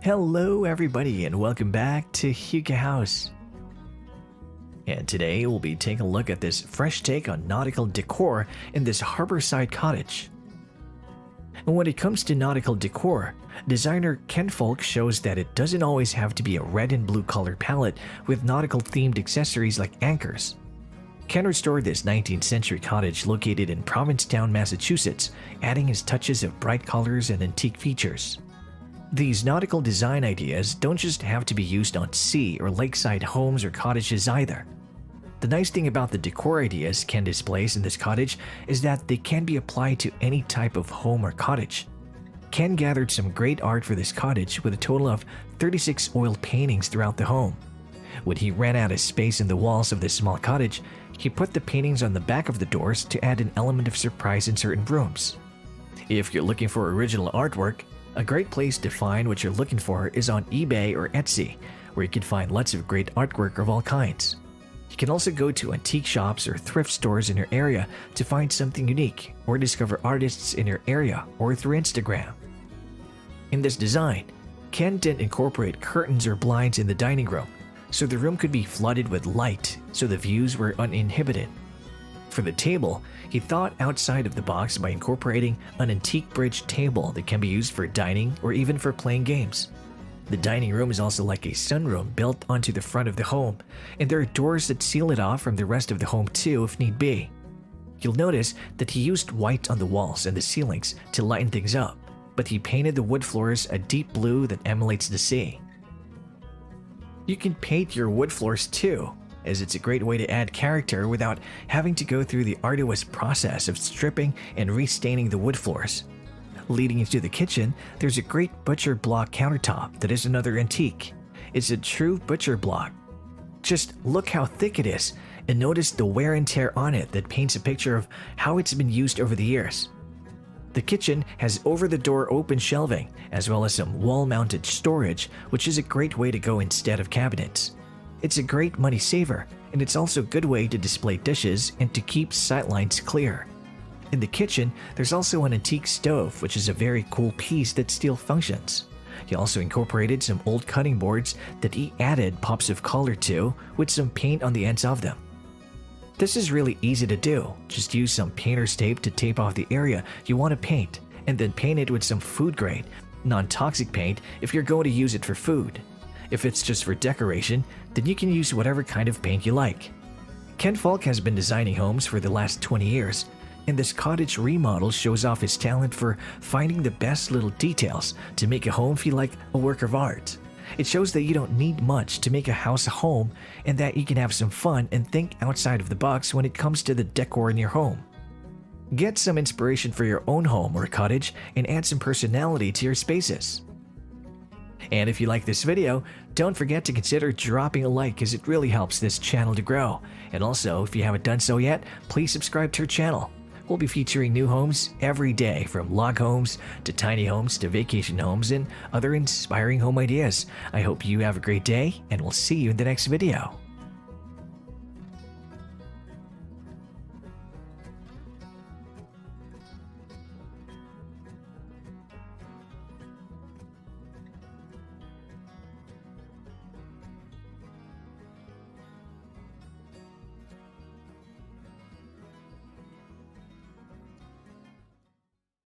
Hello everybody and welcome back to Hugo House. And today we'll be taking a look at this fresh take on nautical decor in this Harbourside Cottage. And when it comes to nautical decor, designer Ken Folk shows that it doesn't always have to be a red and blue color palette with nautical themed accessories like anchors. Ken restored this 19th century cottage located in Provincetown, Massachusetts, adding his touches of bright colors and antique features. These nautical design ideas don't just have to be used on sea or lakeside homes or cottages either. The nice thing about the decor ideas Ken displays in this cottage is that they can be applied to any type of home or cottage. Ken gathered some great art for this cottage with a total of 36 oil paintings throughout the home. When he ran out of space in the walls of this small cottage, he put the paintings on the back of the doors to add an element of surprise in certain rooms. If you're looking for original artwork, a great place to find what you're looking for is on eBay or Etsy, where you can find lots of great artwork of all kinds. You can also go to antique shops or thrift stores in your area to find something unique or discover artists in your area or through Instagram. In this design, Ken didn't incorporate curtains or blinds in the dining room, so the room could be flooded with light so the views were uninhibited. For the table, he thought outside of the box by incorporating an antique bridge table that can be used for dining or even for playing games. The dining room is also like a sunroom built onto the front of the home, and there are doors that seal it off from the rest of the home too if need be. You'll notice that he used white on the walls and the ceilings to lighten things up, but he painted the wood floors a deep blue that emulates the sea. You can paint your wood floors too, as it's a great way to add character without having to go through the arduous process of stripping and restaining the wood floors. Leading into the kitchen, there's a great butcher block countertop that is another antique. It's a true butcher block. Just look how thick it is and notice the wear and tear on it that paints a picture of how it's been used over the years. The kitchen has over-the-door open shelving, as well as some wall-mounted storage, which is a great way to go instead of cabinets. It's a great money saver, and it's also a good way to display dishes and to keep sightlines clear. In the kitchen, there's also an antique stove, which is a very cool piece that still functions. He also incorporated some old cutting boards that he added pops of color to with some paint on the ends of them. This is really easy to do. Just use some painter's tape to tape off the area you want to paint, and then paint it with some food-grade, non-toxic paint if you're going to use it for food. If it's just for decoration, then you can use whatever kind of paint you like. Ken Folk has been designing homes for the last 20 years, and this cottage remodel shows off his talent for finding the best little details to make a home feel like a work of art. It shows that you don't need much to make a house a home and that you can have some fun and think outside of the box when it comes to the decor in your home. Get some inspiration for your own home or cottage and add some personality to your spaces. And if you like this video, don't forget to consider dropping a like as it really helps this channel to grow. And also, if you haven't done so yet, please subscribe to our channel. We'll be featuring new homes every day, from log homes to tiny homes to vacation homes and other inspiring home ideas. I hope you have a great day, and we'll see you in the next video.